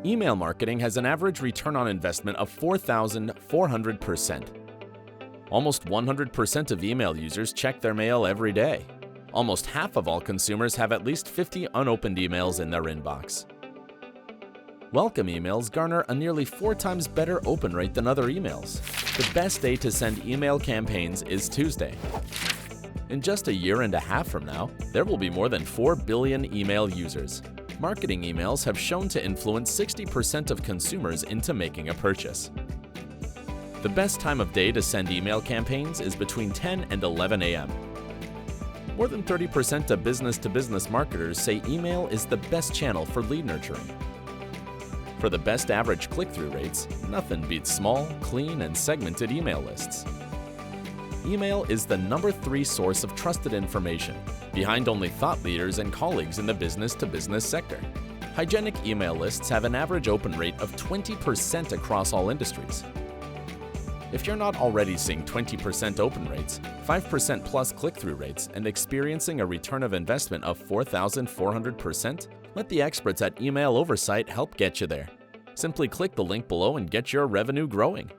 Email marketing has an average return on investment of 4,400%. Almost 100% of email users check their mail every day. Almost half of all consumers have at least 50 unopened emails in their inbox. Welcome emails garner a nearly 4 times better open rate than other emails. The best day to send email campaigns is Tuesday. In just a year and a half from now, there will be more than 4 billion email users. Marketing emails have shown to influence 60% of consumers into making a purchase. The best time of day to send email campaigns is between 10 and 11 a.m. More than 30% of business-to-business marketers say email is the best channel for lead nurturing. For the best average click-through rates, nothing beats small, clean, and segmented email lists. Email is the number 3 source of trusted information, behind only thought leaders and colleagues in the business-to-business sector. Hygienic email lists have an average open rate of 20% across all industries. If you're not already seeing 20% open rates, 5% plus click-through rates, and experiencing a return of investment of 4,400%, let the experts at Email Oversight help get you there. Simply click the link below and get your revenue growing.